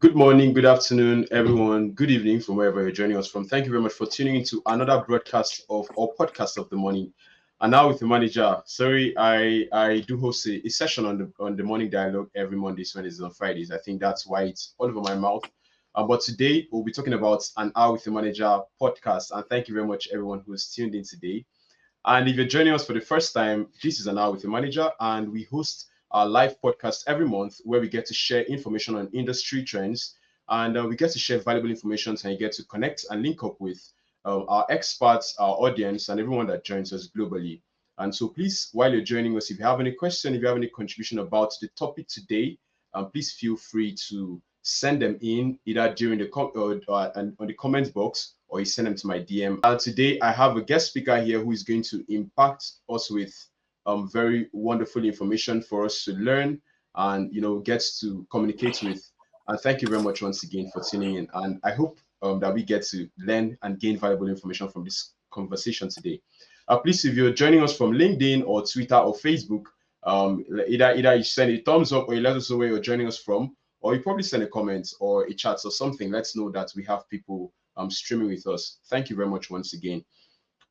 Good morning, good afternoon, everyone. Good evening from wherever you're joining us from. Thank you very much for tuning into another broadcast of our podcast of the morning. And now with the manager. Sorry, I do host a session on the morning dialogue every Mondays, Wednesdays, and Fridays. I think that's why it's all over my mouth. But today we'll be talking about an hour with the manager podcast. And thank you very much, everyone who's tuned in today. And if you're joining us for the first time, this is an hour with the manager, and we host our live podcast every month where we get to share information on industry trends and we get to share valuable information and you get to connect and link up with our experts, our audience, and everyone that joins us globally. And so, please, while you're joining us, if you have any question, if you have any contribution about the topic today, please feel free to send them in either during and on the comment box or you send them to my DM. And today I have a guest speaker here who is going to impact us with very wonderful information for us to learn and get to communicate with. And thank you very much once again for tuning in. And I hope that we get to learn and gain valuable information from this conversation today. Please, if you're joining us from LinkedIn or Twitter or Facebook, either you send a thumbs up or you let us know where you're joining us from, or you probably send a comment or a chat or something. Let's know that we have people streaming with us. Thank you very much once again.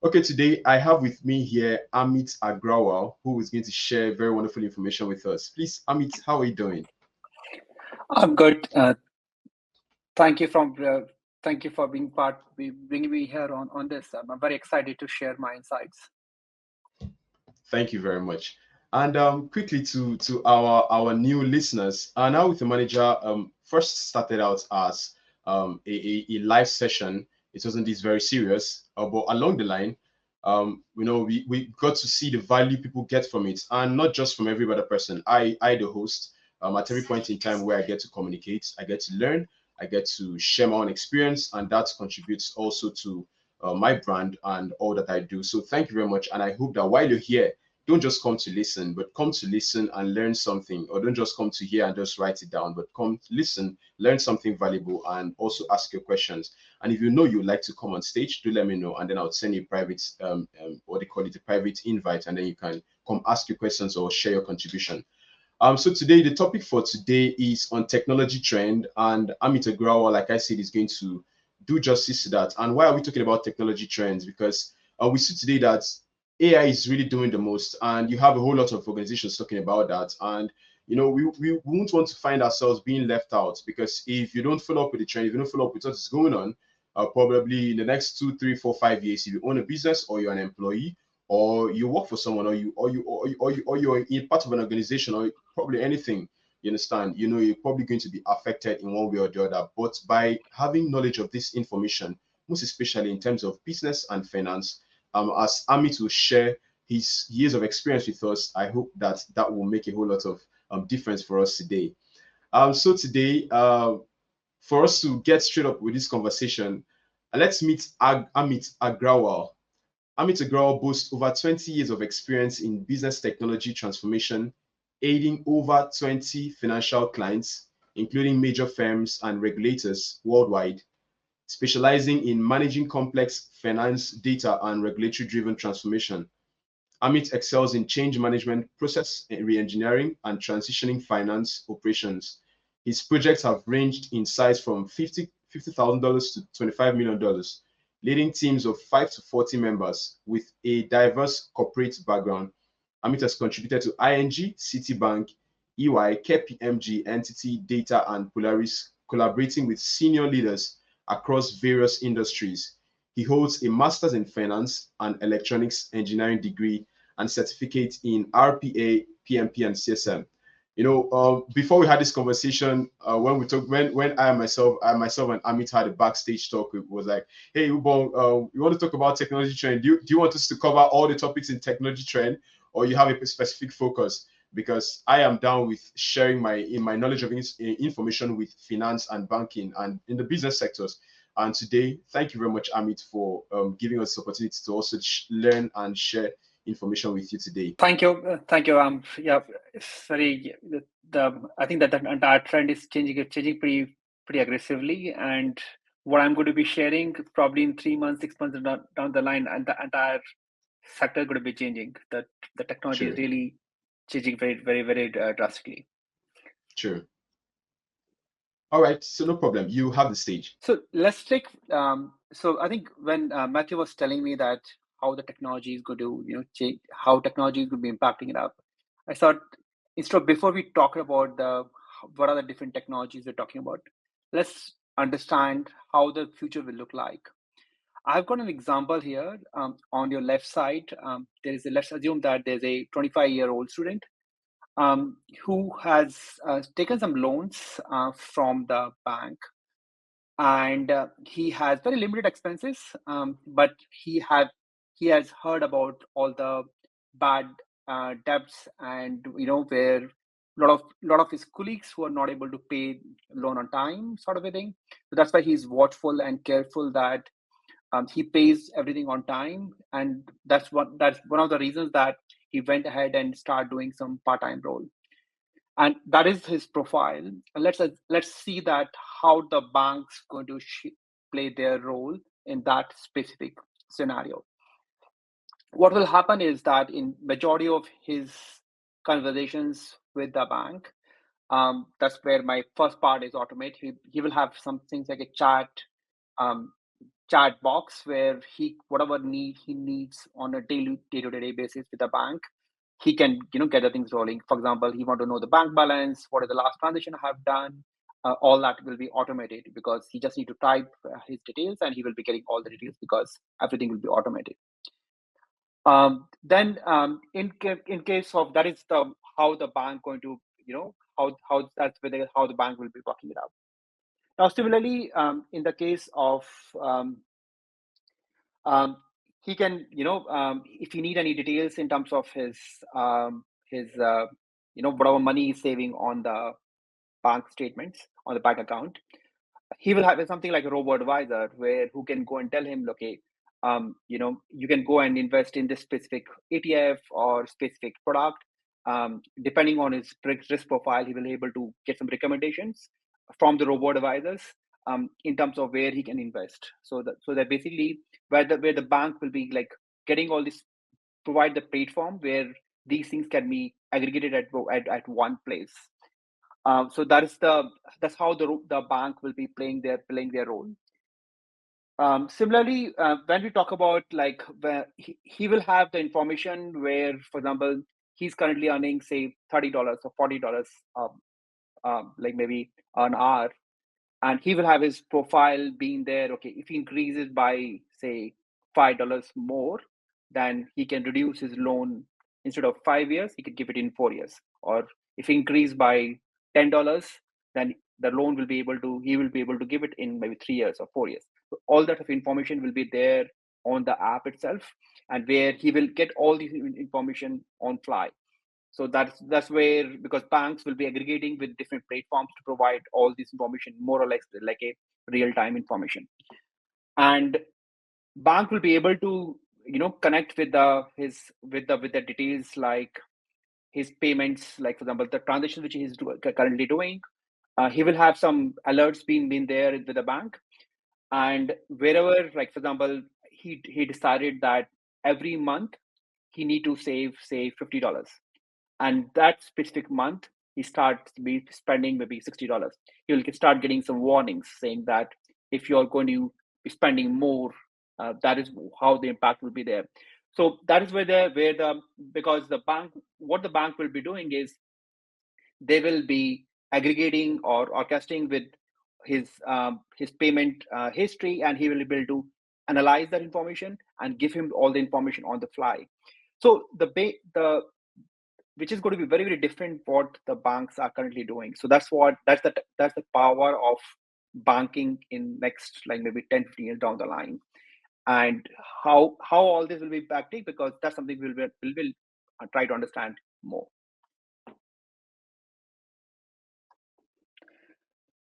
Okay, today I have with me here Amit Agrawal, who is going to share very wonderful information with us. Please, Amit, how are you doing? I'm good. Thank you from thank you for bringing me here on this. I'm very excited to share my insights. Thank you very much. And quickly to our new listeners, now with the manager, first started out as a live session. It wasn't this very serious, but along the line, we got to see the value people get from it, and not just from every other person. I the host, at every point in time where I get to communicate, I get to learn, I get to share my own experience, and that contributes also to my brand and all that I do. So thank you very much, and I hope that while you're here, don't just come to listen, but come to listen and learn something, or don't just come to hear and just write it down, but come listen, learn something valuable, and also ask your questions. And if you know you'd like to come on stage, do let me know, and then I'll send you a private, what they call it, a private invite, and then you can come ask your questions or share your contribution. So today, the topic for today is on technology trend, and Amit Agrawa, like I said, is going to do justice to that. And why are we talking about technology trends? Because we see today that AI is really doing the most, and you have a whole lot of organizations talking about that. And we won't want to find ourselves being left out because if you don't follow up with the trend, if you don't follow up with what's going on, probably in the next 2, 3, 4, 5 years, if you own a business or you're an employee or you work for someone or you're in part of an organization or probably anything, you understand, you're probably going to be affected in one way or the other. But by having knowledge of this information, most especially in terms of business and finance, as Amit will share his years of experience with us, I hope that that will make a whole lot of difference for us today. So today, for us to get straight up with this conversation, let's meet Amit Agrawal. Amit Agrawal boasts over 20 years of experience in business technology transformation, aiding over 20 financial clients, including major firms and regulators worldwide, specializing in managing complex finance data and regulatory driven transformation. Amit excels in change management, process reengineering, and transitioning finance operations. His projects have ranged in size from $50,000 to $25 million, leading teams of 5 to 40 members with a diverse corporate background. Amit has contributed to ING, Citibank, EY, KPMG, Entity Data, and Polaris, collaborating with senior leaders across various industries. He holds a master's in finance and electronics engineering degree and certificate in RPA, PMP, and CSM. Before we had this conversation, when we talk, when I myself and Amit had a backstage talk, it was like, "Hey, Ubong, you want to talk about technology trend? Do you want us to cover all the topics in technology trend, or you have a specific focus?" Because I am down with sharing my knowledge of information with finance and banking and in the business sectors. And today, thank you very much, Amit, for giving us the opportunity to also learn and share information with you today. Thank you. Yeah, it's very the I think that the entire trend is changing pretty aggressively, and what I'm going to be sharing probably in 3 months, 6 months down the line, and the entire sector going to be changing. The technology is True, really changing very, very, very drastically. true. All right, so no problem. You have the stage. So let's take. So I think when Matthew was telling me that how the technology is going to, change, how technology is going to be impacting it up, I thought instead of before we talk about the what are the different technologies we're talking about, let's understand how the future will look like. I've got an example here on your left side. Let's assume that there's a 25-year-old student who has taken some loans from the bank, and he has very limited expenses, but he has heard about all the bad debts, and where a lot of his colleagues who are not able to pay loan on time, sort of a thing. So that's why he's watchful and careful that he pays everything on time, and that's one of the reasons that he went ahead and started doing some part-time role, and that is his profile. And let's see that how the bank's going to play their role in that specific scenario. What will happen is that in majority of his conversations with the bank, that's where my first part is automate. He will have some things like a um, chat box where whatever need he needs on a day-to-day basis with the bank, he can get the things rolling. For example, he want to know the bank balance, what is the last transaction I have done. All that will be automated because he just need to type his details, and he will be getting all the details because everything will be automated. Then in case of that is the how the bank going to how that's whether how the bank will be working it out. Now similarly, in the case of um, he can if you need any details in terms of his whatever money he's saving on the bank statements on the bank account, he will have something like a robo advisor where who can go and tell him, okay, you can go and invest in this specific ETF or specific product. Depending on his risk profile, he will be able to get some recommendations from the robo advisors in terms of where he can invest. So that basically where the bank will be like getting all this, provide the platform where these things can be aggregated at one place. So that's how the bank will be playing their role. Similarly, when we talk about like where he will have the information where, for example, he's currently earning say $30 or $40, like maybe an hour, and he will have his profile being there. Okay, if he increases by say $5 more, then he can reduce his loan. Instead of 5 years, he could give it in 4 years. Or if he increase by $10, then the loan will be able to he will be able to give it in maybe 3 years or 4 years. So all that of information will be there on the app itself, and where he will get all the information on fly. So that's where, because banks will be aggregating with different platforms to provide all this information more or less like a real time information. And bank will be able to connect with the details like his payments, like for example the transaction which he is currently doing. He will have some alerts being there with the bank, and wherever, like for example, he decided that every month he need to save say $50, and that specific month he starts to be spending maybe $60. You'll start getting some warnings saying that if you're going to be spending more, that is how the impact will be there. So that is where the because the bank, what the bank will be doing is they will be aggregating or orchestrating with his payment history, and he will be able to analyze that information and give him all the information on the fly. So the which is going to be very very different what the banks are currently doing. So that's the power of banking in next like maybe 10-15 years down the line, and how all this will be impacting, because that's something we'll try to understand more.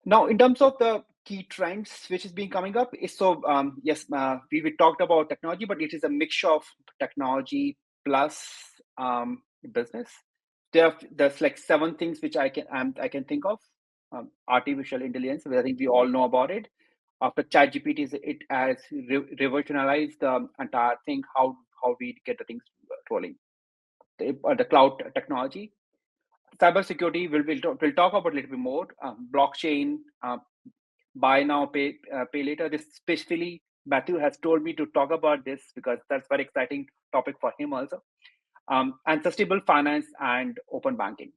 Now, in terms of the key trends which is being coming up, is so yes, we talked about technology, but it is a mixture of technology plus business. There's like seven things which I can think of. Artificial intelligence, I think we all know about it. After ChatGPT, it has revolutionized the entire thing. How we get the things rolling. The cloud technology. cybersecurity, we'll talk about a little bit more. Blockchain, buy now, pay later. This especially Matthew has told me to talk about this because that's very exciting topic for him also. And sustainable finance and open banking.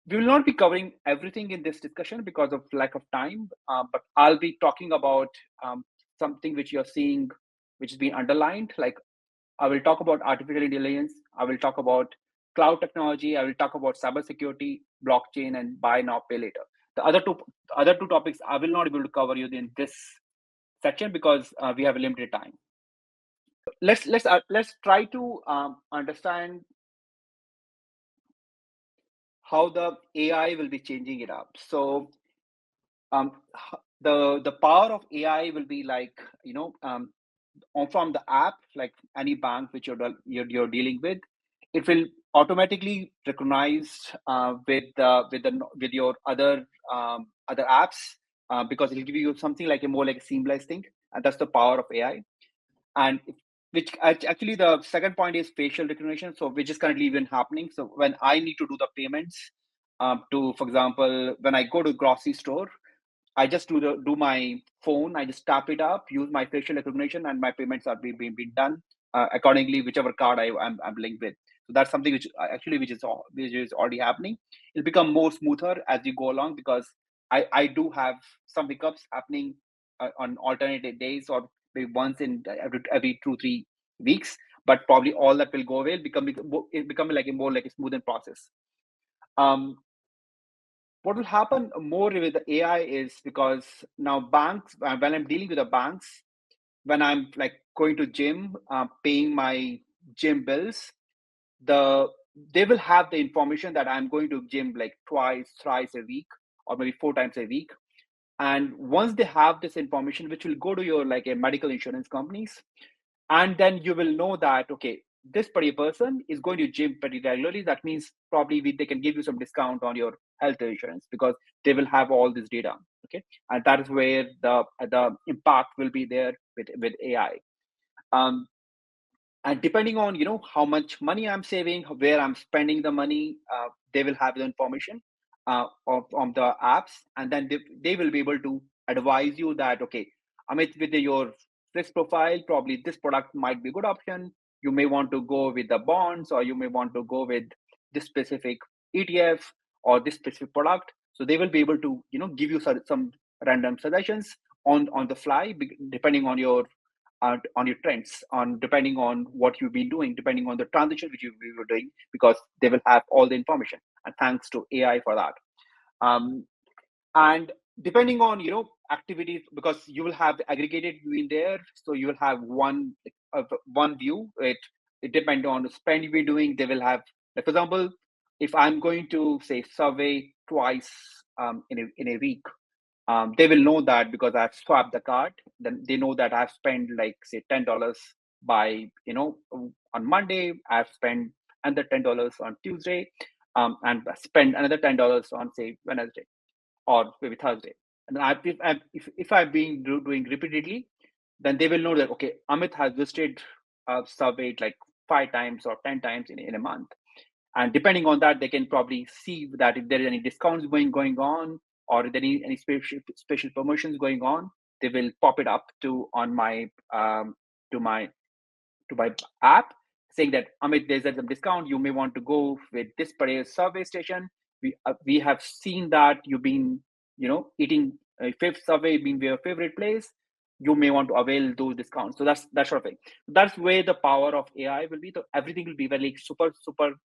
We will not be covering everything in this discussion because of lack of time, but I'll be talking about something which you're seeing, which has been underlined. Like I will talk about artificial intelligence. I will talk about cloud technology. I will talk about cybersecurity, blockchain, and buy now, pay later. The other two topics I will not be able to cover you in this section because we have a limited time. Let's try to understand how the AI will be changing it up. So the power of AI will be like, from the app, like any bank which you're dealing with, it will automatically recognize with your other apps, because it'll give you something like a more like a seamless thing, and that's the power of AI. And which actually the second point is facial recognition, so which is currently even happening. So when I need to do the payments, for example, when I go to grocery store, I just do my phone. I just tap it up, use my facial recognition, and my payments are being done accordingly, whichever card I'm linked with. So that's something which is already happening. It'll become more smoother as we go along because I do have some hiccups happening on alternate days or maybe once in every 2-3 weeks. But probably all that will go away. Become like a more like a smoother process. What will happen more with the AI is because now banks, when I'm dealing with the banks, when I'm like going to gym, paying my gym bills, they will have the information that I'm going to gym like twice, thrice a week, or maybe 4 times a week. And once they have this information, which will go to your like a medical insurance companies, and then you will know that okay, this particular person is going to gym pretty regularly. That means probably they can give you some discount on your health insurance because they will have all this data. Okay, and that is where the impact will be there with AI. um, and depending on how much money I'm saving, where I'm spending the money, they will have the information on the apps, and then they will be able to advise you that okay, Amit, with your risk profile, probably this product might be a good option. You may want to go with the bonds, or you may want to go with this specific ETF or this specific product. So they will be able to give you some random suggestions on the fly, depending on your trends, on depending on what you've been doing, depending on the transition which you were doing, because they will have all the information. And thanks to AI for that. Um, and depending on activities, because you will have aggregated view in there, so you will have one view. It depends on the spend you'll be doing. They will have, like, for example, if I'm going to say survey twice in a week, they will know that because I've swapped the card. Then they know that I've spent like say $10 by on Monday. I've spent another $10 on Tuesday, and spend another $10 on say Wednesday or maybe Thursday. And if I've been doing repeatedly, then they will know that okay, Amit has visited surveyed like 5 times or 10 times in a month. And depending on that, they can probably see that if there is any discounts going on, or if there is any special promotions going on, they will pop it up on my to my to my app, saying that Amit, there's some discount. You may want to go with this particular survey station. We have seen that you've been eating a fifth survey being your favorite place. You may want to avail those discounts. So that's that sort of thing. That's where the power of AI will be. So everything will be very super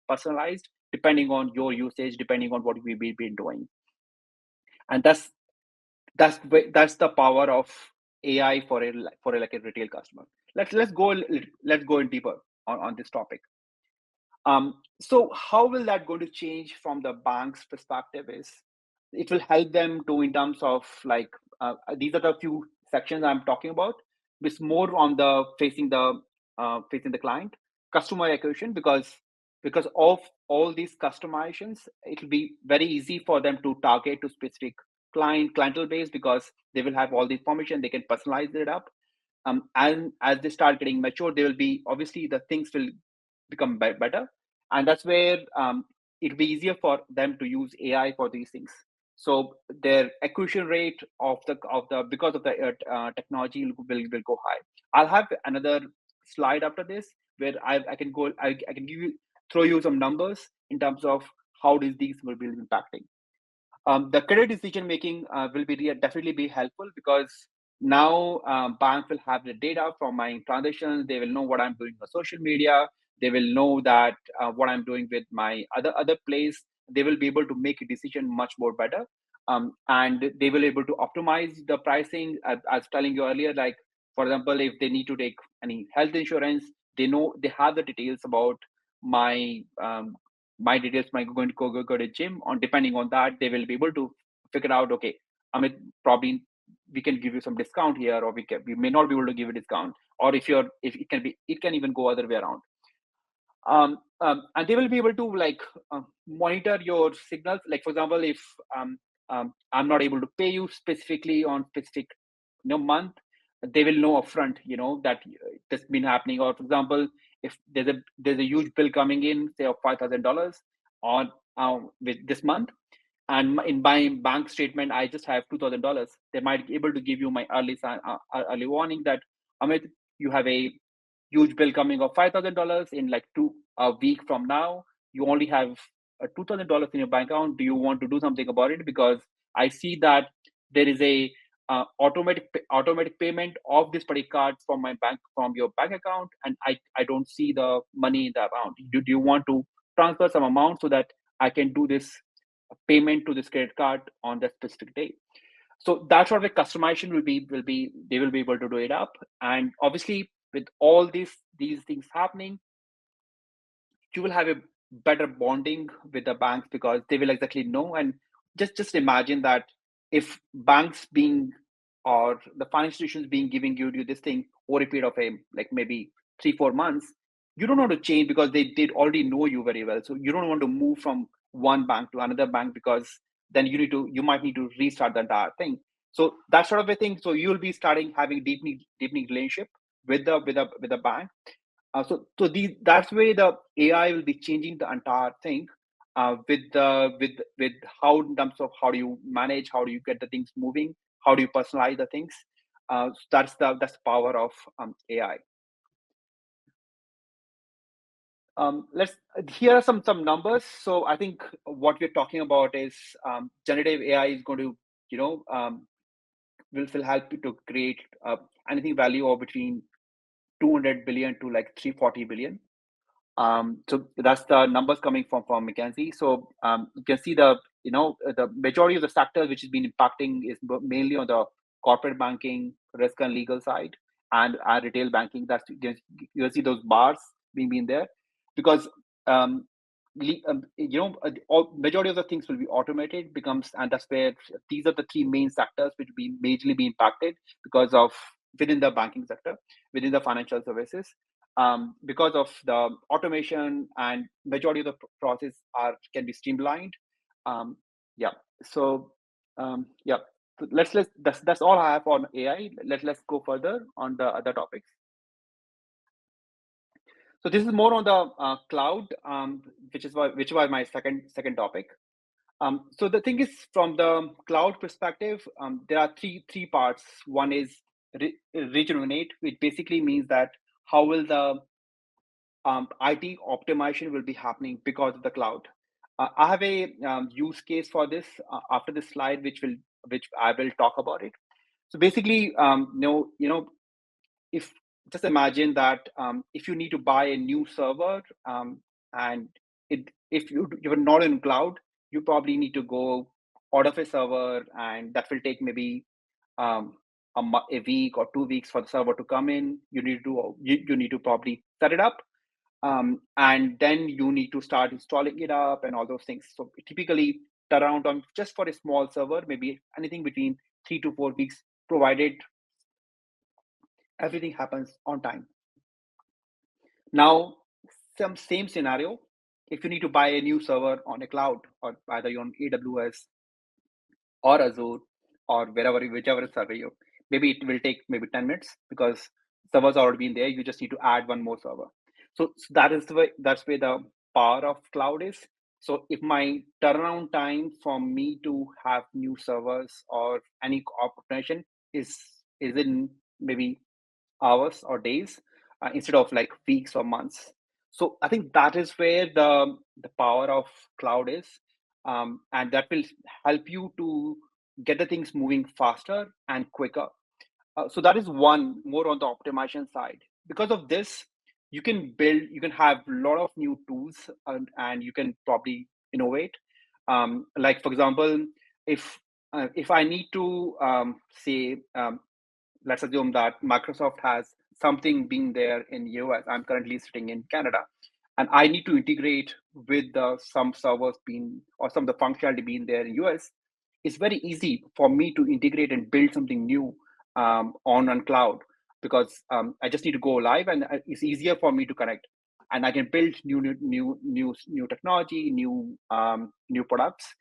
personalized depending on your usage, depending on what we've been doing. And that's the power of AI for like a retail customer. Let's go in deeper on this topic. So how will that going to change from the bank's perspective is it will help them to in terms of like these are the few sections I'm talking about. It's more on the facing the client customer acquisition, because of all these customizations, it will be very easy for them to target to specific clientele base because they will have all the information. They can personalize it up. And as they start getting mature, they will be obviously the things will become better. And that's where it'll be easier for them to use AI for these things. So their accuracy rate of the because of the technology will go high. I'll have another slide after this where I can go I can throw you some numbers in terms of how these will be impacting. The credit decision making will be definitely be helpful because now bank will have the data from my transactions. They will know what I'm doing on social media. They will know that what I'm doing with my other place. They will be able to make a decision much more better, and they will able to optimize the pricing. As I was telling you earlier, like for example, if they need to take any health insurance, they know they have the details about my my details might going to go to gym. On depending on that, they will be able to figure out, okay, Amit, probably we can give you some discount here, or we may not be able to give a discount, or if it can even go other way around. And they will be able to like monitor your signals. Like for example, if I'm not able to pay you specifically on specific month, they will know upfront, that this been happening. Or for example, if there's a huge bill coming in, say of $5,000 on with this month, and in my bank statement I just have $2,000, they might be able to give you my early warning that, Amit, you have a huge bill coming of $5,000 in like a week from now. You only have $2,000 in your bank account. Do you want to do something about it? Because I see that there is a automatic payment of this particular card from your bank account, and I don't see the money in the account. Do you want to transfer some amount so that I can do this payment to this credit card on that specific day? So that sort of a customization they will be able to do it up. And obviously with all these things happening, you will have a better bonding with the banks because they will exactly know. And just imagine that if banks being or the financial institutions being giving you this thing over a period of like maybe 3-4 months, you don't want to change because they did already know you very well. So you don't want to move from one bank to another bank because then you might need to restart the entire thing. So that sort of a thing. So you'll be starting having deepening relationship with the bank. That's where the AI will be changing the entire thing, with how, in terms of how do you manage, how do you get the things moving, how do you personalize the things. So that's the power of AI. Let's Here are some numbers. So I think what we're talking about is generative AI is going to will help you to create anything value of between 200 billion to like 340 billion. So that's the numbers coming from McKinsey. So you can see the majority of the sectors which has been impacting is mainly on the corporate banking, risk and legal side, and retail banking. That's you'll see those bars being there because all majority of the things will be automated and that's where these are the three main sectors which will be majorly be impacted because of within the banking sector, within the financial services. Because of the automation and majority of the process can be streamlined. Yeah. So yeah. So that's all I have on AI. Let's go further on the other topics. So this is more on the cloud, which was my second topic. So the thing is, from the cloud perspective, there are three parts. One is rejuvenate, which basically means that how will the IT optimization will be happening because of the cloud. I have a use case for this after this slide, which I will talk about it. So basically, if just imagine that if you need to buy a new server, and if you're not in cloud, you probably need to go order a server, and that will take maybe a week or 2 weeks for the server to come in. You need to probably set it up, and then you need to start installing it up and all those things. So typically, turnaround on just for a small server, maybe anything between 3 to 4 weeks, provided everything happens on time. Now, some same scenario, if you need to buy a new server on a cloud, or either you're on AWS or Azure or whichever server maybe it will take maybe 10 minutes because servers already been there. You just need to add one more server. So that's where the power of cloud is. So if my turnaround time for me to have new servers or any operation is in maybe hours or days, instead of like weeks or months. So I think that is where the power of cloud is, and that will help you to get the things moving faster and quicker. So that is one more on the optimization side. Because of this, you can have a lot of new tools, and you can probably innovate. Like for example, if I need to say, let's assume that Microsoft has something being there in US. I'm currently sitting in Canada, and I need to integrate with some servers being or some of the functionality being there in US. It's very easy for me to integrate and build something new on cloud, because I just need to go live, and it's easier for me to connect, and I can build new technology, new products.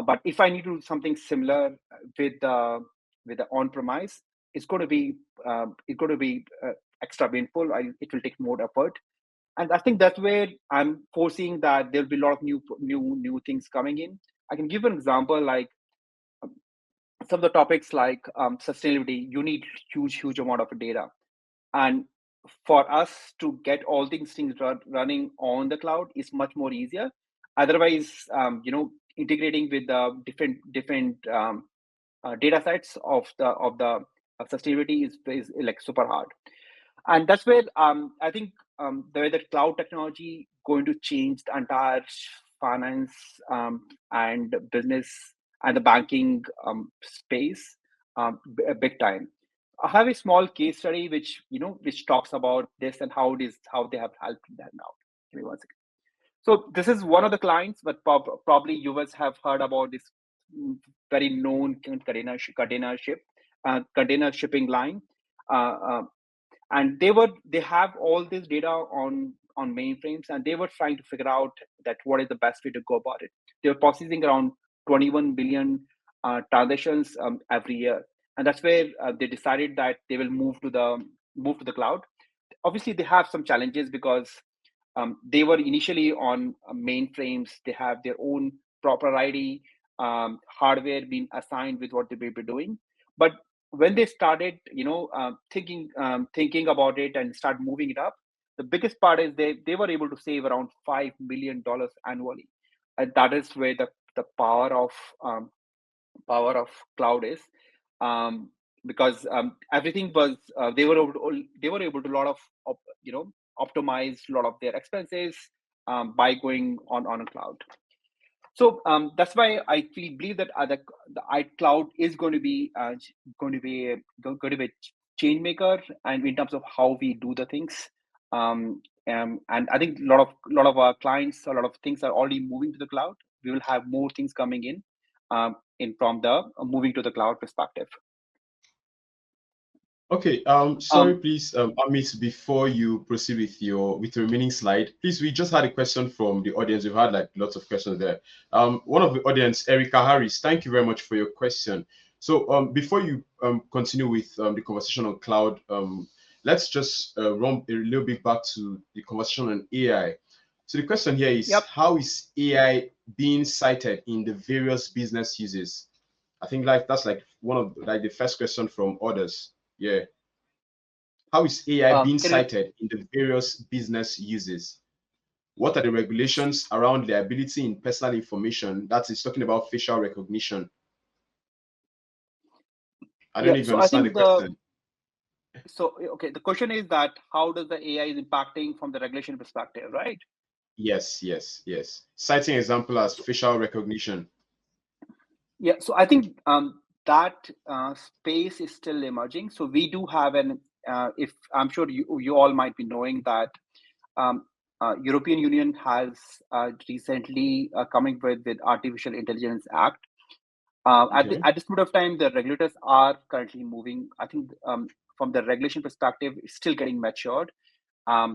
But if I need to do something similar with the on-premise, it's going to be extra painful. It will take more effort, and I think that's where I'm foreseeing that there'll be a lot of new things coming in. I can give an example, like some of the topics like sustainability. You need huge amount of data, and for us to get all these things running on the cloud is much more easier. Otherwise, integrating with the different data sets of sustainability is like super hard. And that's where I think the way that cloud technology going to change the entire finance and business and the banking space big time. I have a small case study which talks about this and how they have helped them out. Give me one second. So this is one of the clients, but probably you guys have heard about this very known container shipping line. Uh, uh, and they have all this data on mainframes, and they were trying to figure out that what is the best way to go about it. They were processing around 21 billion transactions every year, and that's where they decided that they will move to the cloud. Obviously they have some challenges because they were initially on mainframes. They have their own proprietary hardware being assigned with what they may be doing. But when they started, thinking about it and start moving it up, the biggest part is they were able to save around $5 million annually, and that is where the um, power of cloud is. Because everything was they were able to optimize a lot of their expenses by going on a cloud. So that's why I believe that the iCloud is going to be going to be a change maker, and in terms of how we do the things. And I think a lot of our clients, a lot of things are already moving to the cloud. We will have more things coming in from the moving to the cloud perspective. Okay, sorry, please, Amit, before you proceed with the remaining slide, please, we just had a question from the audience. We've had like lots of questions there. One of the audience, Erica Harris, thank you very much for your question. So before you continue with the conversation on cloud, let's just run a little bit back to the conversation on AI. So the question here is, Yep. how is AI being cited in the various business uses? I think like that's like one of like the first question from others. Yeah. How is AI being cited in the various business uses? What are the regulations around liability in personal information? That is talking about facial recognition. I don't even understand the question. So, okay, the question is that how does the AI is impacting from the regulation perspective, right? Yes. Citing example as facial recognition. Yeah, so I think that space is still emerging. So we do have if I'm sure you all might be knowing that European Union has recently coming with Artificial Intelligence Act. At this point of time, the regulators are currently moving. I think from the regulation perspective, it's still getting matured.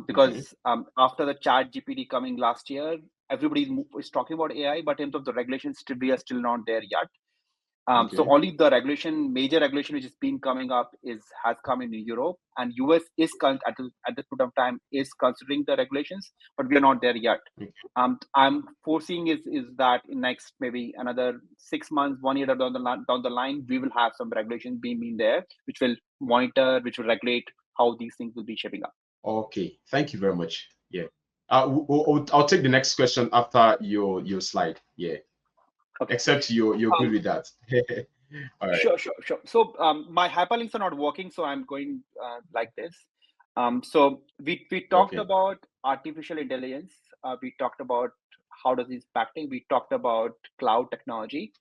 Because after the Chat GPT coming last year, everybody is talking about AI, but in terms of the regulations, we are still not there yet. So Okay. only the major regulation which has been coming up has come in Europe, and US is at this point of time is considering the regulations, but we are not there yet. Okay. I'm foreseeing is that in next maybe another 6 months, 1 year down the line, we will have some regulations being there, which will monitor, which will regulate how these things will be shaping up. Okay. Thank you very much. Yeah. I'll take the next question after your slide. Yeah. Okay. Except you're good with that. All right. Sure. So my hyperlinks are not working, so I'm going like this. So we talked Okay. about artificial intelligence. We talked about how does it impacting. We talked about cloud technology.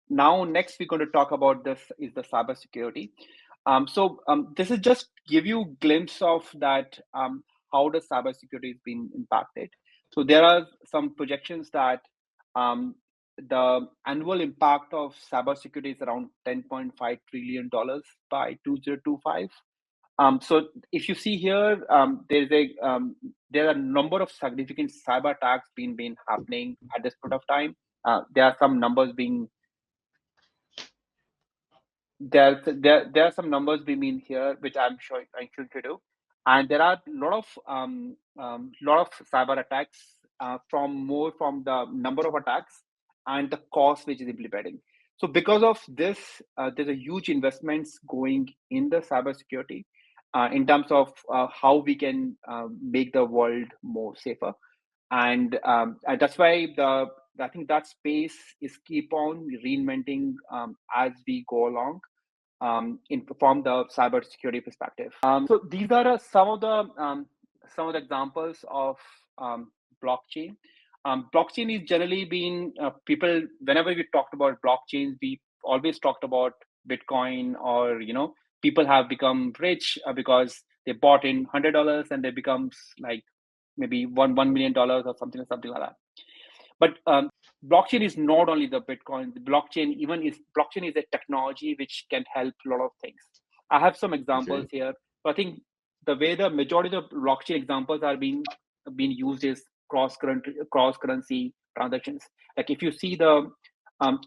Now, next we're going to talk about this is the cybersecurity. This is just give you glimpse of that how the cybersecurity is being impacted. So there are some projections that um, the annual impact of cybersecurity is around $10.5 trillion by 2025. So if you see here, there are a number of significant cyber attacks been happening at this point of time. There are some numbers being there are some numbers we mean here, which I'm sure I should do, and there are a lot of cyber attacks from the number of attacks and the cost which is implementing. So because of this, there's a huge investments going in the cybersecurity in terms of how we can make the world more safer, and that's why the I think that space is keep on reinventing as we go along in from the cybersecurity perspective. So these are some of the examples of blockchain. Blockchain is generally been people whenever we talked about blockchains, we always talked about Bitcoin, or people have become rich because they bought in $100 and they becomes like maybe $1 million or something like that. But blockchain is not only the Bitcoin. The blockchain is a technology which can help a lot of things. I have some examples Okay. here. So I think the way the majority of the blockchain examples are being used is cross currency transactions. Like if you see the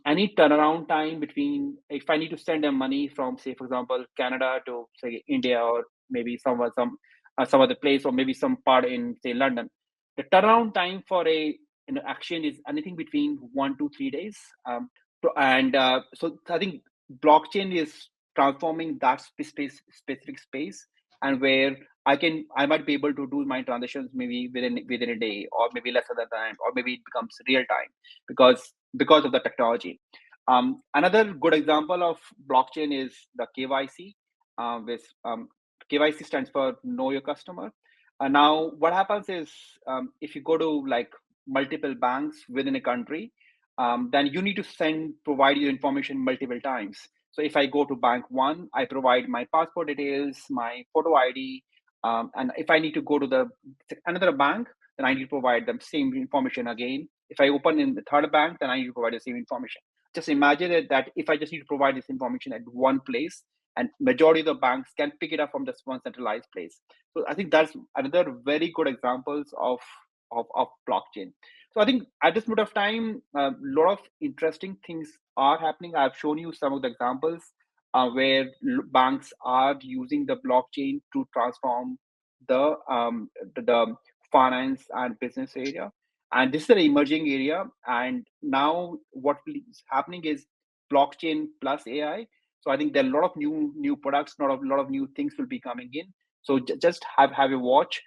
any turnaround time between if I need to send them money from, say, for example, Canada to, say, India, or maybe some other place, or maybe some part in, say, London, the turnaround time for a action is anything between 1 to 3 days. So I think blockchain is transforming that specific space, and where I might be able to do my transactions maybe within a day, or maybe less than time, or maybe it becomes real time because of the technology. Another good example of blockchain is the KYC, with KYC stands for Know Your Customer. Now, what happens is if you go to like multiple banks within a country, then you need to provide your information multiple times. So if I go to bank one, I provide my passport details, my photo ID, and if I need to go to another bank, then I need to provide them same information again. If I open in the third bank, then I need to provide the same information. Just imagine that if I just need to provide this information at one place, and majority of the banks can pick it up from this one centralized place. So I think that's another very good examples of blockchain. So I think at this moment of time, a lot of interesting things are happening. I've shown you some of the examples where banks are using the blockchain to transform the finance and business area, and this is an emerging area. And now what is happening is blockchain plus AI. So I think there are a lot of new products, a lot of new things will be coming in. So just have a watch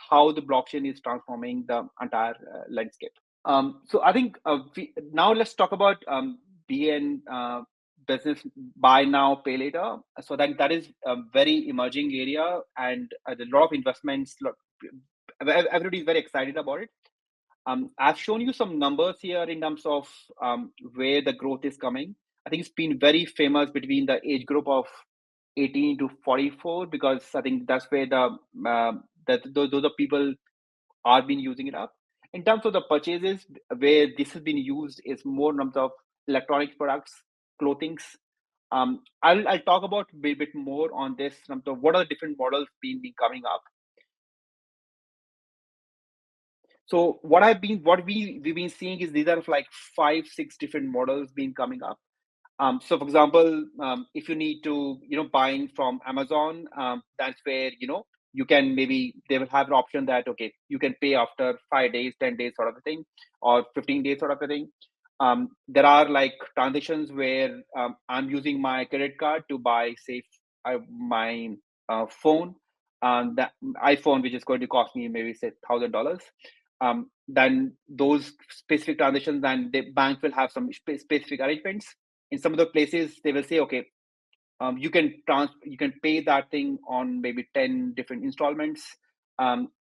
how the blockchain is transforming the entire landscape. So I think now let's talk about BN business, buy now, pay later. So that is a very emerging area, and a lot of investments. Everybody is very excited about it. I've shown you some numbers here in terms of where the growth is coming. I think it's been very famous between the age group of 18 to 44, because I think that's where those are people are been using it up. In terms of the purchases, where this has been used is more in terms of electronic products, clothings. I'll talk about a bit more on this. In terms of what are the different models been coming up. So what we've been seeing is these are like 5-6 different models being coming up. So for example, if you need to, buying from Amazon, that's where, you can, maybe they will have an option that, okay, you can pay after 5 days, 10 days sort of a thing, or 15 days sort of a thing. There are like transactions where I'm using my credit card to buy, say, my phone, that iPhone, which is going to cost me maybe say $1,000. Then those specific transactions, then the bank will have some specific arrangements. In some of the places, they will say, okay, you can pay that thing on maybe 10 different installments,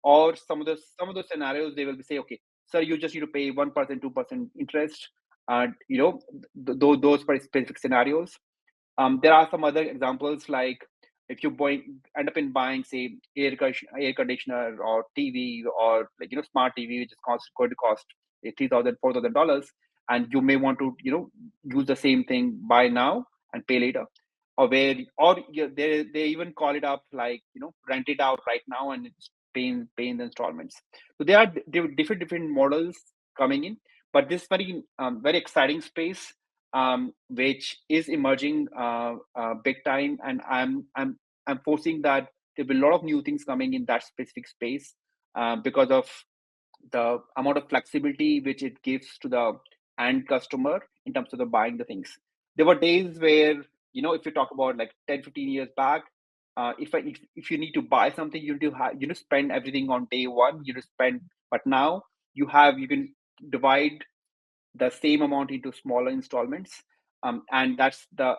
or some of the scenarios they will say, okay, sir, you just need to pay 1%, 2% interest, those specific scenarios. There are some other examples, like if you end up in buying, say, air conditioner or TV, or like, smart TV, which is going to cost $3,000, $4,000, and you may want to, use the same thing, buy now and pay later, or they even call it up, like, rent it out right now and it's paying the installments. So there are different models coming in, but this very exciting space, which is emerging big time, and I'm foreseeing that there'll be a lot of new things coming in that specific space, because of the amount of flexibility which it gives to the end customer in terms of the buying the things. There were days where, if you talk about like 10, 15 years back, if you need to buy something, you need to have, spend everything on day one, spend. But now you can divide the same amount into smaller installments, and that's the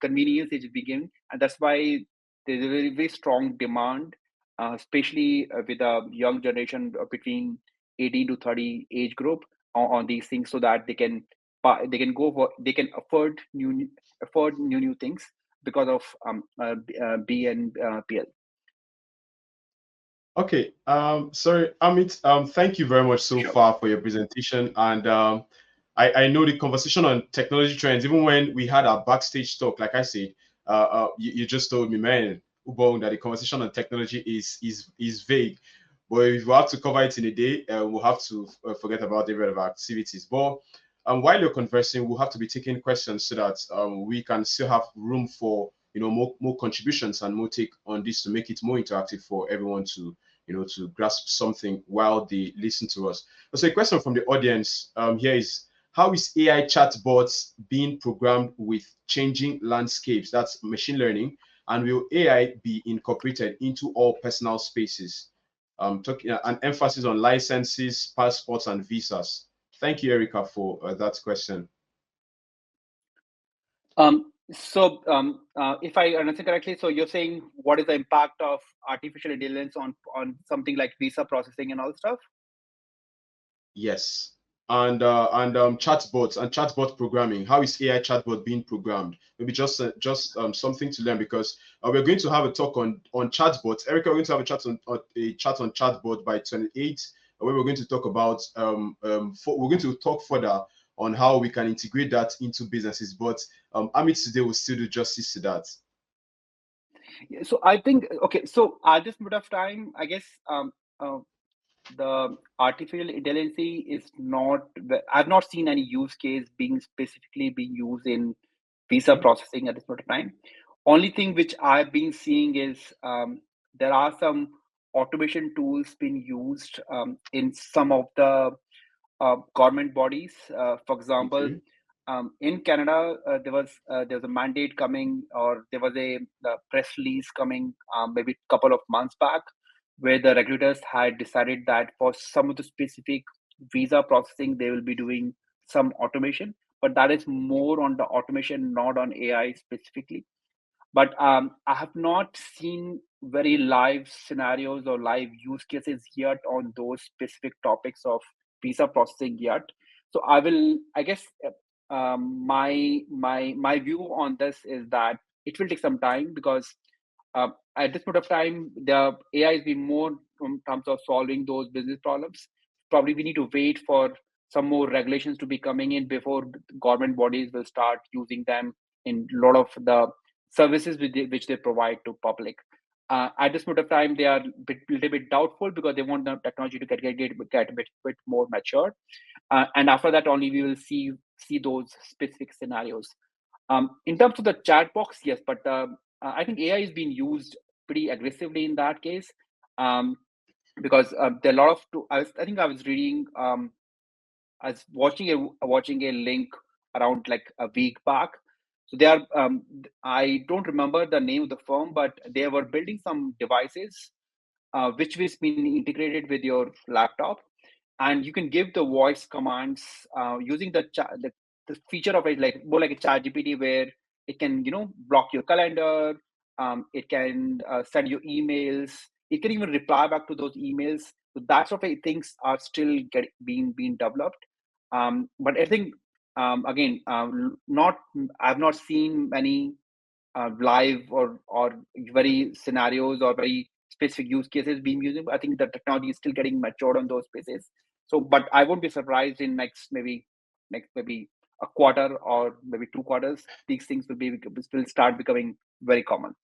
convenience it begin, and that's why there's a very, very strong demand, especially with a young generation between 18 to 30 age group, on these things, so that they can afford new things because of B and PL. Okay. Sorry, Amit. Thank you very much so Sure. far for your presentation. And I know the conversation on technology trends, even when we had our backstage talk, like I said, you just told me, man, Ubong, that the conversation on technology is vague. But if we have to cover it in a day, we'll have to forget about the of our activities. But while you're conversing, we'll have to be taking questions so that we can still have room for more contributions and more take on this to make it more interactive for everyone to to grasp something while they listen to us. So a question from the audience here is, how is AI chatbots being programmed with changing landscapes? That's machine learning. And will AI be incorporated into all personal spaces? Talking an emphasis on licenses, passports, and visas. Thank you, Erica, for that question. If I understand correctly, so you're saying what is the impact of artificial intelligence on something like visa processing and all stuff? Yes. And chatbots and chatbot programming. How is AI chatbot being programmed? Maybe just something to learn, because we're going to have a talk on chatbots. Erica, we're going to have a chat on chatbot by 28, where we're going to talk about we're going to talk further on how we can integrate that into businesses. But Amit today will still do justice to that. Yeah, so I think, okay, so at this point of time, I guess the artificial intelligence is not, I've not seen any use case specifically being used in visa processing at this point of time. Only thing which I've been seeing is there are some automation tools being used in some of the government bodies. For example, Okay. in Canada, there was a mandate coming, or there was the press release coming, maybe a couple of months back, where the regulators had decided that for some of the specific visa processing, they will be doing some automation, but that is more on the automation, not on AI specifically. But I have not seen very live scenarios or live use cases yet on those specific topics of visa processing yet. So I guess, my view on this is that it will take some time, because at this point of time, the AI is being more in terms of solving those business problems. Probably we need to wait for some more regulations to be coming in before government bodies will start using them in a lot of the services which they provide to public. At this point of time, they are little bit doubtful because they want the technology to get a bit more mature. And after that, only we will see those specific scenarios. In terms of the chat box, yes, but I think AI is being used pretty aggressively in that case, because there are a lot of. I think I was reading. I was watching a link around like a week back. So they are. I don't remember the name of the firm, but they were building some devices which is been integrated with your laptop, and you can give the voice commands using the feature of it, like more like a chat GPT, where it can block your calendar. It can send you emails. It can even reply back to those emails. So that sort of things are still being developed. But I think again, not I've not seen many live or very scenarios or very specific use cases being used. I think the technology is still getting matured on those spaces. So, but I won't be surprised in next maybe a quarter or maybe 2 quarters, these things will start becoming very common.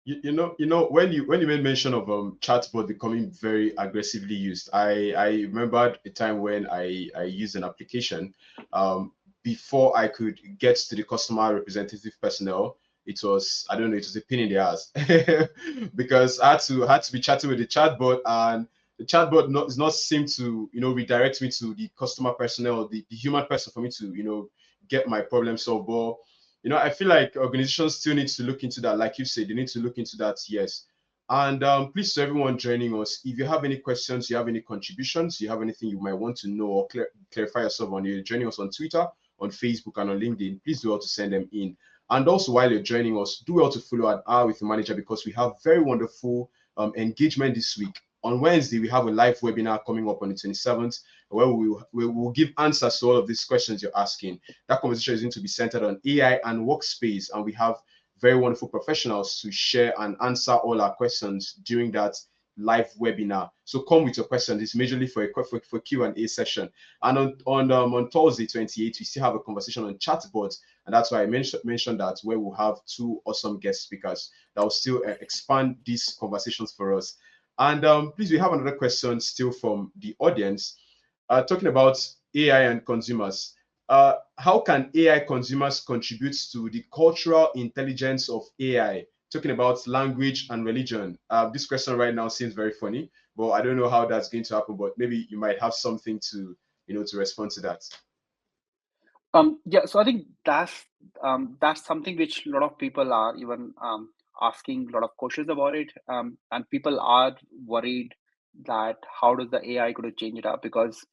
When you made mention of chatbot becoming very aggressively used, I remembered a time when I used an application. Before I could get to the customer representative personnel, it was, I don't know, it was a pain in the ass because I had to be chatting with the chatbot, and the chatbot does not seem to redirect me to the customer personnel, the human person, for me to get my problem solved. But I feel like organizations still need to look into that. Like you said, they need to look into that, yes. And please, to everyone joining us, if you have any questions, you have any contributions, you have anything you might want to know or clarify yourself on, you're joining us on Twitter, on Facebook, and on LinkedIn, please do well to send them in. And also, while you're joining us, do well to follow an hour with the manager, because we have very wonderful engagement this week. On Wednesday, we have a live webinar coming up on the 27th, where we will give answers to all of these questions you're asking. That conversation is going to be centered on AI and workspace, and we have very wonderful professionals to share and answer all our questions during that live webinar. So come with your questions. It's majorly for Q&A session. And on Thursday 28th, we still have a conversation on chatbots, and that's why I mentioned that, where we'll have two awesome guest speakers that will still expand these conversations for us. And please, we have another question still from the audience, talking about AI and consumers. How can AI consumers contribute to the cultural intelligence of AI? Talking about language and religion. This question right now seems very funny, but I don't know how that's going to happen. But maybe you might have something to respond to that. Yeah, so I think that's something which a lot of people are even asking a lot of questions about it, and people are worried that how does the AI going to change it up, because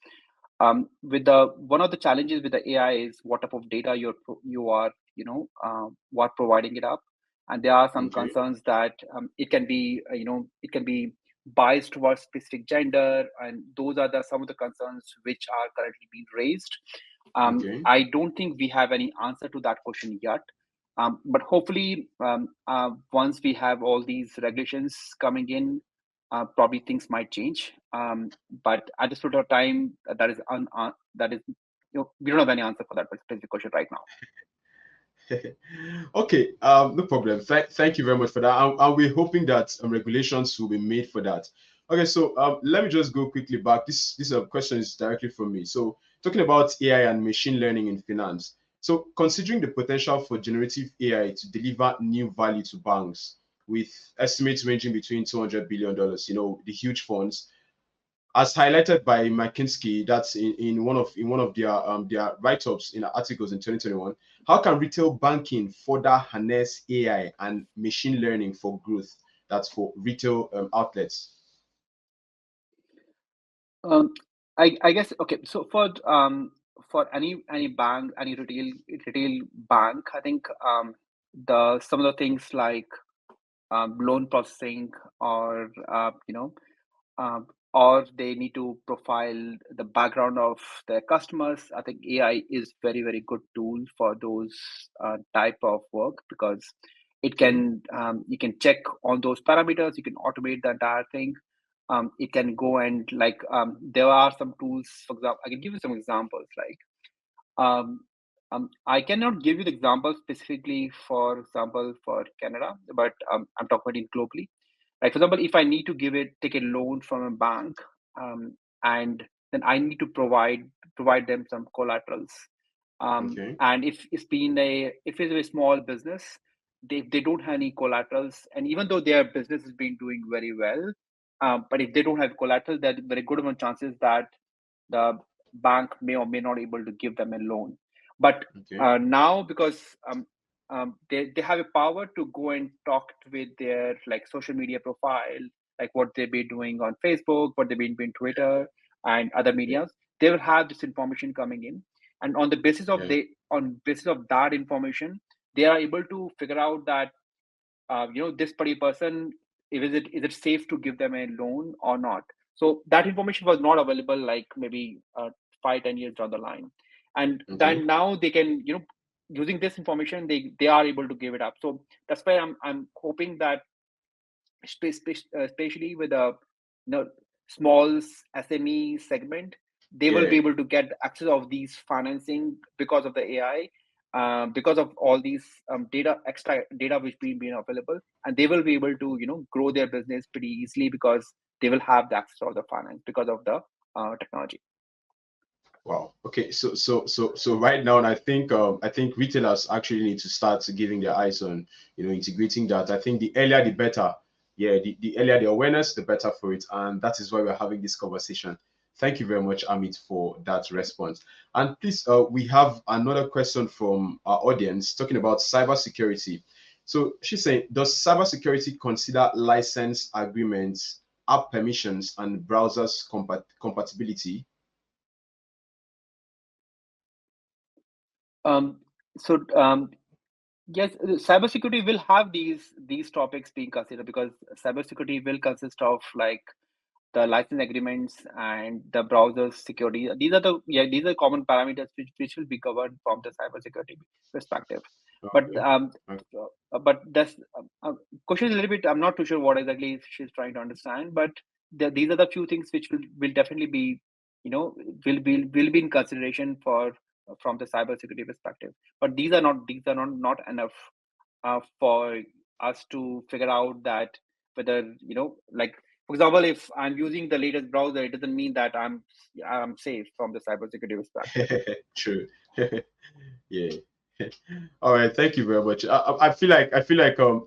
with the one of the challenges with the AI is what type of data you are what providing it up, and there are some Okay. concerns that it can be it can be biased towards specific gender, and those are some of the concerns which are currently being raised. Okay. I don't think we have any answer to that question yet, but hopefully once we have all these regulations coming in, probably things might change. But at this point of time, that is we don't have any answer for that specific question right now. Okay, no problem. Thank you very much for that. And we're hoping that regulations will be made for that. Okay, so let me just go quickly back. This question is directly from me. So talking about AI and machine learning in finance. So considering the potential for generative AI to deliver new value to banks, with estimates ranging between $200 billion, the huge funds, as highlighted by McKinsey, that's in one of their write-ups in articles in 2021. How can retail banking further harness AI and machine learning for growth? That's for retail outlets. Um, I guess okay. So for any bank, any retail bank, I think the some of the things like loan processing, or or they need to profile the background of their customers. I think AI is very good tool for those type of work, because it Okay. can you can check on those parameters. You can automate the entire thing. It can go and like there are some tools. For example, I can give you some examples. Like I cannot give you the example specifically, for example, for Canada, but I'm talking about it globally. Like, for example, if I need to take a loan from a bank, and then I need to provide them some collaterals. Okay. And if it's a small business, they don't have any collaterals, and even though their business has been doing very well, but if they don't have collateral, there's very good amount of chances that the bank may or may not able to give them a loan. But Okay. now, because they have a power to go and talk with their like social media profile, like what they've been doing on Facebook, what they've been doing Twitter and other Yeah. medias, they will have this information coming in, and Yeah. on basis of that information, they are able to figure out that this particular person, is it safe to give them a loan or not. So that information was not available like maybe 5-10 years down the line, and then Okay. now they can, using this information, they are able to give it up. So that's why I'm hoping that especially with a small SME segment, they will be Yeah. able to get access of these financing because of the AI, because of all these extra data which being available, and they will be able to grow their business pretty easily because they will have the access to all the finance because of the technology. Wow. Okay. So right now, I think retailers actually need to start giving their eyes on integrating that. I think the earlier the better. Yeah. The earlier the awareness, the better for it, and that is why we're having this conversation. Thank you very much, Amit, for that response. And please, we have another question from our audience talking about cybersecurity. So she's saying, does cybersecurity consider license agreements, app permissions, and browsers compatibility? Um, so yes, cybersecurity will have these topics being considered, because cybersecurity will consist of like the license agreements and the browser security. These are common parameters which will be covered from the cybersecurity perspective. But Okay. that's question is a little bit. I'm not too sure what exactly she's trying to understand. But these are the few things which will definitely be, you know, will be in consideration for from the cybersecurity perspective. But these are not enough for us to figure out that whether, like, for example, if I'm using the latest browser, it doesn't mean that I'm safe from the cybersecurity perspective. True. Yeah. All right. Thank you very much. I feel like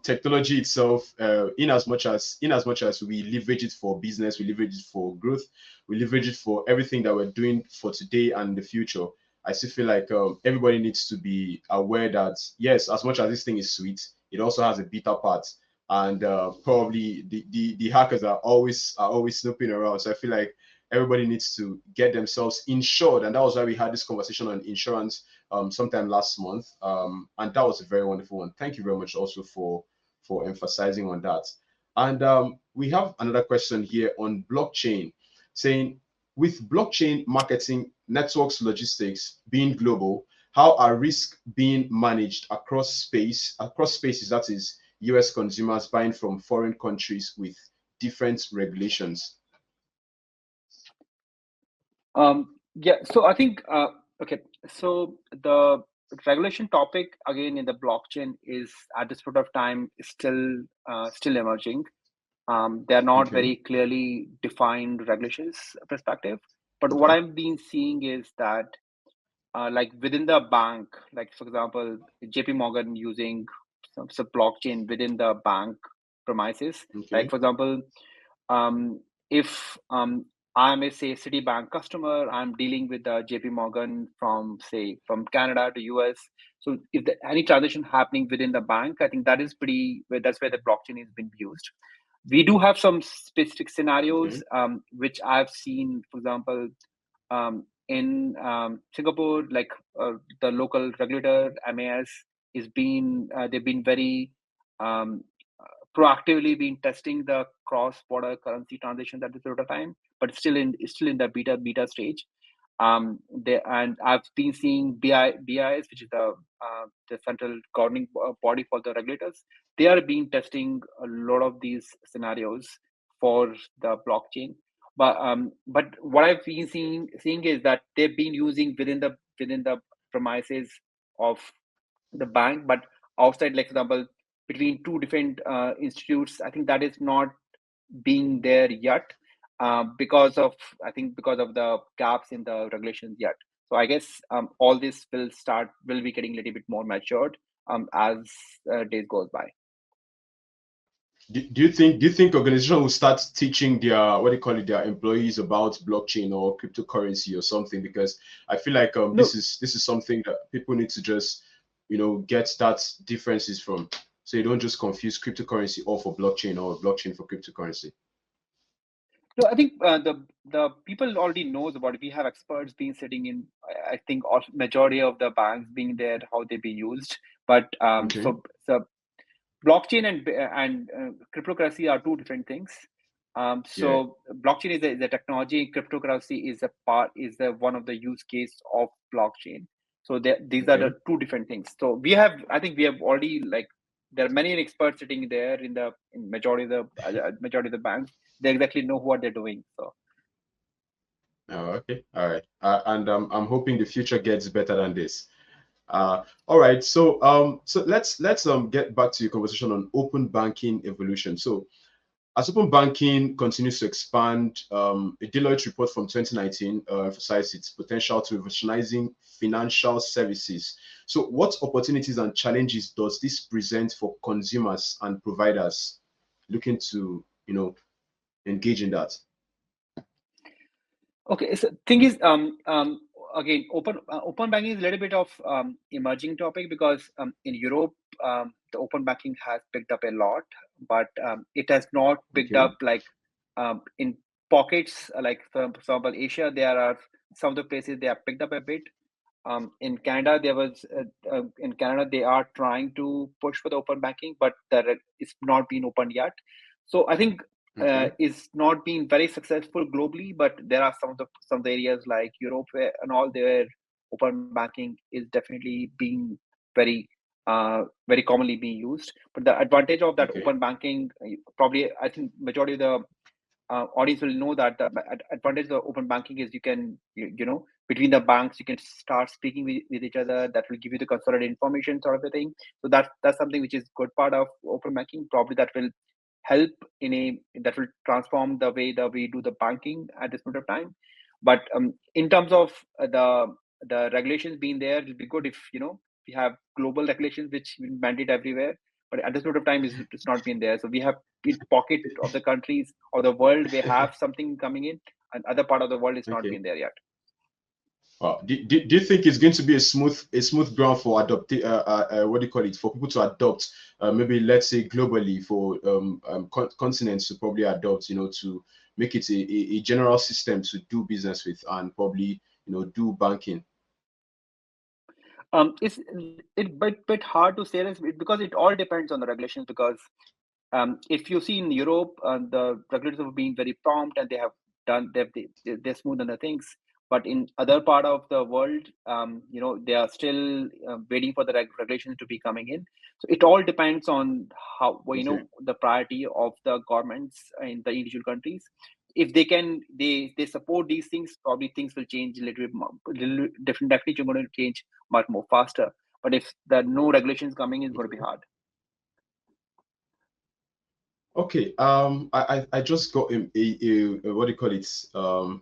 technology itself, in as much as we leverage it for business, we leverage it for growth, we leverage it for everything that we're doing for today and the future. I still feel like everybody needs to be aware that yes, as much as this thing is sweet, it also has a bitter part, and probably the hackers are always snooping around. So I feel like everybody needs to get themselves insured, and that was why we had this conversation on insurance sometime last month, and that was a very wonderful one. Thank you very much also for emphasizing on that. And we have another question here on blockchain, saying, with blockchain marketing, networks, logistics being global, how are risks being managed across spaces, that is US consumers buying from foreign countries with different regulations? Yeah, so I think okay, so the regulation topic again in the blockchain is, at this point of time, is still emerging. They are not Okay. very clearly defined regulations perspective. But what Okay. I've been seeing is that, like within the bank, like for example, JP Morgan using some blockchain within the bank premises. Like Okay. for example, if I'm a say Citibank customer, I'm dealing with the JP Morgan from Canada to US. So if any transaction happening within the bank, I think that's where the blockchain has been used. We do have some specific scenarios Okay. which I've seen, for example, in Singapore, like the local regulator MAS they've been very um, proactively been testing the cross-border currency transactions at this sort of time, but it's still in the beta stage. And I've been seeing BIS, which is the central governing body for the regulators. They are being testing a lot of these scenarios for the blockchain. But what I've been seeing is that they've been using within the premises of the bank, but outside, like for example, between two different institutes, I think that is not being there yet, because of the gaps in the regulations yet. So I guess all this will be getting a little bit more matured as days goes by. Do you think organizations will start teaching their, what do you call it, their employees about blockchain or cryptocurrency or something? Because I feel like No. this is something that people need to just get that differences from, so you don't just confuse cryptocurrency all for blockchain or blockchain for cryptocurrency. No, I think the people already knows about it. We have experts being sitting in, I think, majority of the banks being there, how they be used. But Okay. so blockchain and cryptocurrency are two different things. So blockchain is a technology. Cryptocurrency is one of the use case of blockchain. So these are the two different things. So I think we have already, like, there are many experts sitting there in majority of the banks. They exactly know what they're doing. So. Oh, okay. All right. And I'm hoping the future gets better than this. All right. So let's get back to your conversation on open banking evolution. So as open banking continues to expand, a Deloitte report from 2019 emphasized its potential to revolutionizing financial services. So what opportunities and challenges does this present for consumers and providers looking to engage in that? Okay, so thing is, again, open banking is a little bit of emerging topic, because in Europe, the open banking has picked up a lot, but it has not picked up like in pockets, like for example, Asia. There are some of the places they have picked up a bit. In Canada, they are trying to push for the open banking, but it's not been opened yet. So I think is not being very successful globally, but there are some of the areas like Europe and all, there open banking is definitely being very very commonly being used. But the advantage of that open banking, probably I think majority of the audience will know that the advantage of open banking is you can between the banks you can start speaking with each other. That will give you the consolidated information, sort of a thing. So that's something which is good part of open banking. Probably that will help that will transform the way that we do the banking at this point of time. But in terms of the regulations being there, it'll be good if we have global regulations which will mandate everywhere. But at this point of time, it's not been there. So we have in pocket of the countries or the world, we have something coming in, and other part of the world is not been there yet. Do you think it's going to be a smooth ground for what do you call it, for people to adopt? Maybe let's say globally for continents to probably adopt, to make it a general system to do business with and probably do banking. It's bit hard to say this because it all depends on the regulations. Because if you see in Europe, the regulators have been very prompt and they're smooth on the things. But in other part of the world, they are still waiting for the regulations to be coming in. So it all depends on how the priority of the governments in the individual countries. If they support these things, probably things will change a little bit more, different. Definitely, you're going to change much more faster. But if there are no regulations coming, it's going to be hard. Okay. I just got a what do you call it?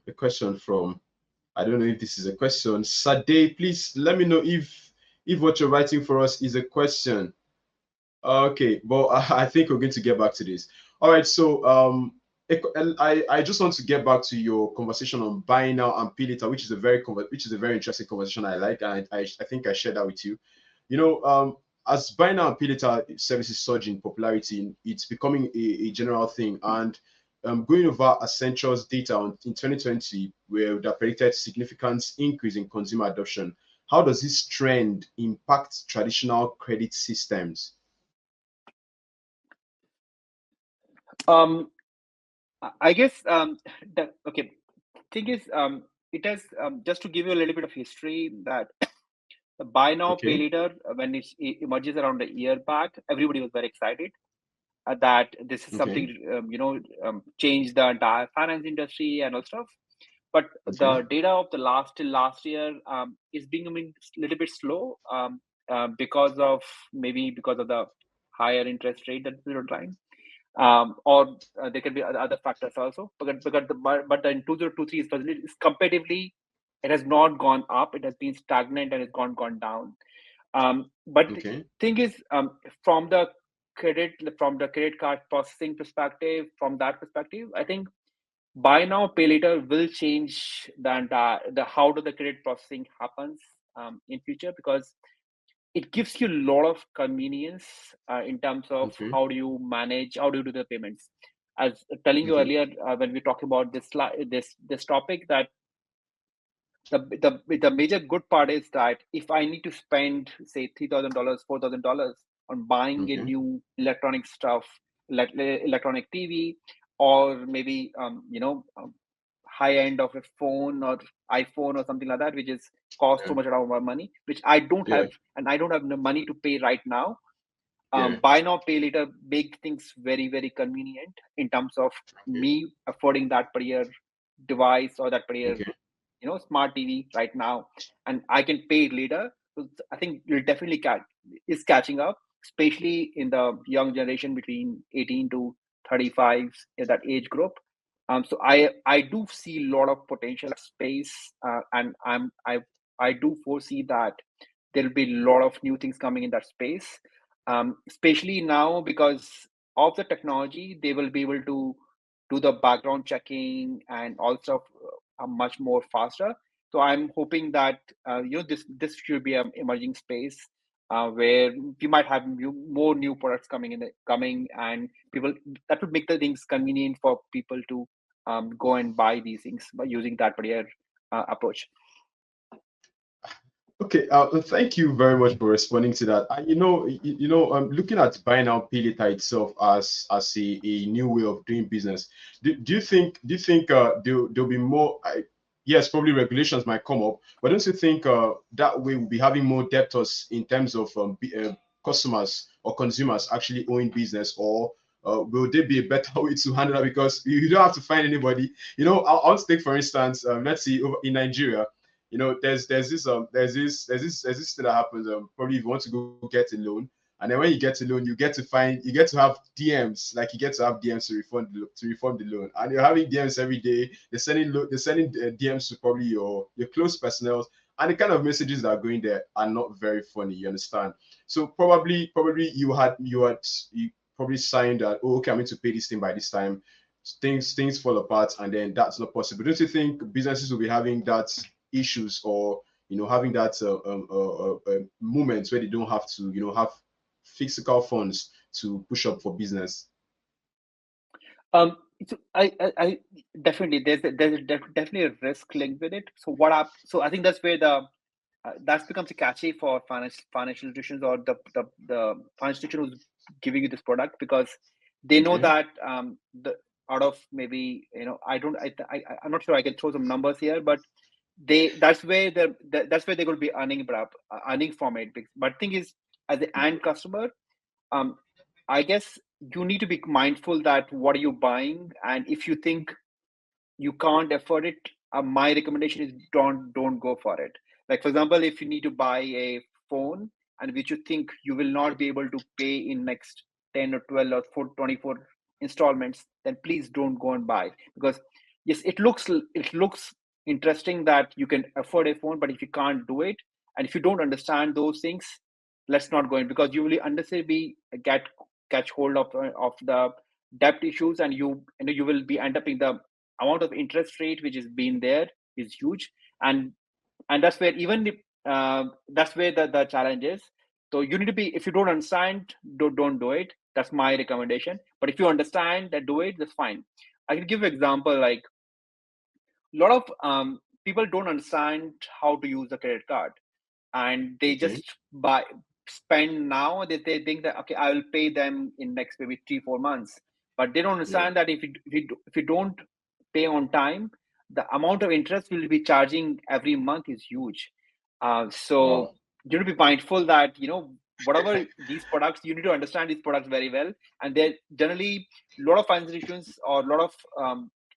A question from, I don't know if this is a question. Sade, please let me know if what you're writing for us is a question. Okay, well, I think we're going to get back to this. All right, so I just want to get back to your conversation on buy now and pay later, which is a very interesting conversation I like, and I think I shared that with you. As buy now and pay later services surge in popularity, it's becoming a general thing. And going over Accenture's data in 2020, where they predicted significant increase in consumer adoption, how does this trend impact traditional credit systems? I guess okay. Thing is, it has just to give you a little bit of history that the buy now pay later, when it emerges around a year back, everybody was very excited that this is something change the entire finance industry and all stuff. But the data of till last year is becoming a little bit slow. because of the higher interest rate that we're trying, or there can be other factors also. But in 2023 especially, it's comparatively, it has not gone up. It has been stagnant and it's gone down. But the Okay. thing is, from the credit card processing perspective, from that perspective, I think buy now pay later will change the how do the credit processing happens in future, because it gives you a lot of convenience in terms of Okay. how do you do the payments. As telling you Okay. earlier, when we talk about this topic, that the major good part is that if I need to spend say $3,000, $4,000 on buying a Okay. new electronic stuff, like electronic TV, or maybe high end of a phone or iPhone or something like that, which is cost so Yeah. much of my money, which I don't Yeah. have, and I don't have the money to pay right now. Yeah. Buy now pay later make things very very convenient in terms of Okay. me affording that particular device or that particular Okay. smart TV right now, and I can pay it later. So I think you'll definitely is catching up, especially in the young generation between 18 to 35, in that age group. So I do see a lot of potential space, and I do foresee that there will be a lot of new things coming in that space, especially now because of the technology. They will be able to do the background checking and also much more faster. So I'm hoping that this should be an emerging space where we might have more new products coming, and people, that would make the things convenient for people to go and buy these things by using that particular approach. Okay, thank you very much for responding to that. Looking at buy now pay later itself as a new way of doing business, do you think there'll be more? Yes, probably regulations might come up, but don't you think that way we'll be having more debtors in terms of customers or consumers actually owing business, or will there be a better way to handle that? Because you don't have to find anybody. I'll take for instance, let's see, over in Nigeria, there's this thing that happens. Probably if you want to go get a loan, and then when you get a loan, you get to have DMs, like you get to have DMs to refund the loan, and you're having DMs every day. They're sending DMs to probably your close personnel, and the kind of messages that are going there are not very funny. You understand? So probably you probably signed that. Oh, okay, I'm going to pay this thing by this time. Things fall apart, and then that's not possible. Don't you think businesses will be having that issues, or having that moments where they don't have to have physical funds to push up for business? I definitely, definitely a risk linked with it. So I think that's where that becomes a catchy for financial institutions, or the financial institution who's giving you this product, because they know Okay. that the out of maybe, I'm not sure, I can throw some numbers here, but that's where they're going to be earning from it. But thing is, as the end customer, um, I guess you need to be mindful that what are you buying, and if you think you can't afford it, my recommendation is don't go for it. Like for example, if you need to buy a phone and which you think you will not be able to pay in next 10 or 12 or 24 installments, then please don't go and buy. Because yes, it looks interesting that you can afford a phone, but if you can't do it, and if you don't understand those things, let's not go in, because you will unnecessarily catch hold of the debt issues, and you will be end up in the amount of interest rate which is being there is huge. And that's where that's where the challenge is. So you need to be, if you don't understand, don't do it. That's my recommendation. But if you understand that, do it, that's fine. I can give you an example. Like a lot of people don't understand how to use the credit card, and they Okay. just buy spend now. They think that, okay, I will pay them in next maybe 3-4 months, but they don't Yeah. understand that if you don't pay on time, the amount of interest we'll be charging every month is huge. So Wow. you need to be mindful that, whatever these products, you need to understand these products very well. And they're generally a lot of financial institutions, or a lot of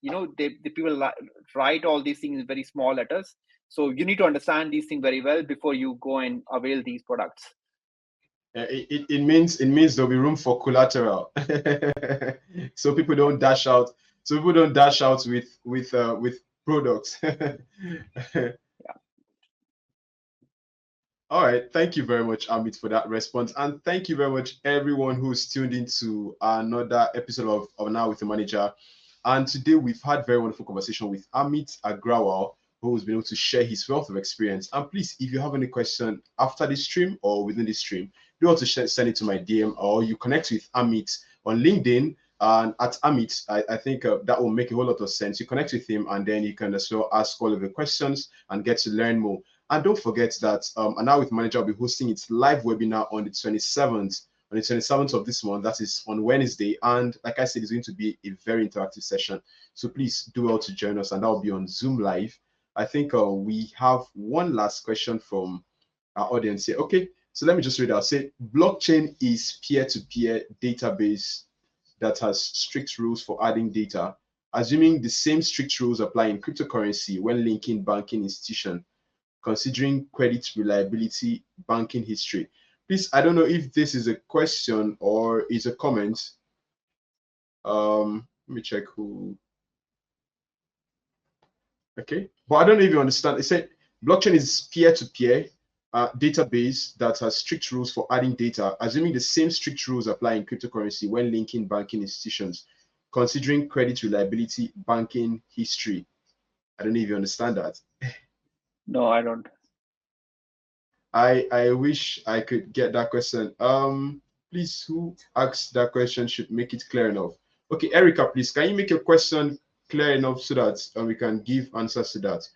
the people write all these things in very small letters. So you need to understand these things very well before you go and avail these products. It means there'll be room for collateral, so people don't dash out. So people don't dash out with products. All right, thank you very much, Amit, for that response, and thank you very much everyone who's tuned into another episode of Now with the Manager. And today we've had very wonderful conversation with Amit Agrawal, who's been able to share his wealth of experience. And please, if you have any question after this stream or within this stream, do want to send it to my DM, or you connect with Amit on LinkedIn and at Amit. I think that will make a whole lot of sense. You connect with him, and then you can as well ask all of the questions and get to learn more. And don't forget that and Now with Manager will be hosting its live webinar on the 27th. On the 27th of this month, that is on Wednesday. And like I said, it's going to be a very interactive session. So please do well to join us, and that will be on Zoom Live. I think we have one last question from our audience here. Okay, so let me just read out. Say, blockchain is peer-to-peer database that has strict rules for adding data, assuming the same strict rules apply in cryptocurrency when linking banking institution, considering credit reliability, banking history. Please, I don't know if this is a question or is a comment. Let me check who. Okay, but I don't know if you understand. It said blockchain is peer-to-peer database that has strict rules for adding data, assuming the same strict rules apply in cryptocurrency when linking banking institutions, considering credit reliability, banking history. I don't know if you understand that. No, I don't. I wish I could get that question. Please, who asked that question should make it clear enough. Okay, Erica, please, can you make your question clear enough so that we can give answers to that?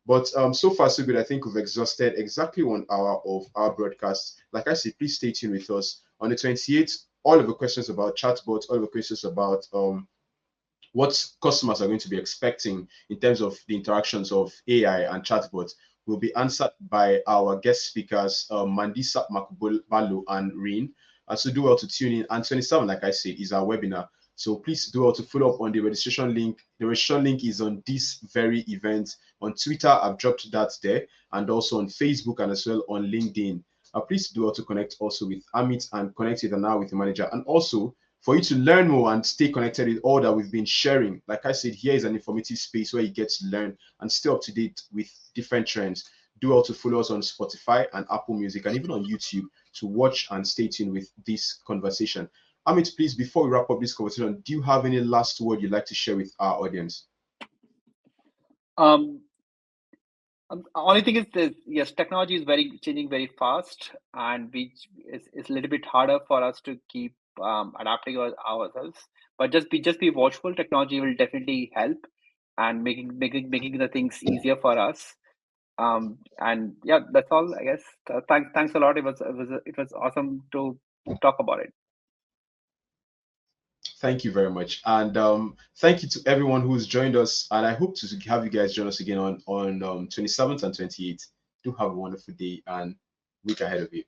But so far so good. I think we've exhausted exactly 1 hour of our broadcast. Like I said, please stay tuned with us on the 28th. All of the questions about chatbots, all of the questions about what customers are going to be expecting in terms of the interactions of AI and chatbots will be answered by our guest speakers, Mandisa Makubalo and Reen. So do well to tune in. And 27, like I said, is our webinar. So please do well to follow up on the registration link. The registration link is on this very event. On Twitter, I've dropped that there, and also on Facebook and as well on LinkedIn. Please do well to connect also with Amit and connect with Now with the Manager. And also, for you to learn more and stay connected with all that we've been sharing. Like I said, here is an informative space where you get to learn and stay up to date with different trends. Do also follow us on Spotify and Apple Music and even on YouTube to watch and stay tuned with this conversation. Amit, please, before we wrap up this conversation, do you have any last word you'd like to share with our audience? Only thing is this, yes, technology is changing very fast, and it's a little bit harder for us to keep adapting ourselves. But just be watchful. Technology will definitely help, and making the things easier for us. And yeah, that's all, I guess. Thanks a lot. It was awesome to talk about it. Thank you very much, and thank you to everyone who's joined us. And I hope to have you guys join us again on 27th and 28th. Do have a wonderful day and week ahead of you.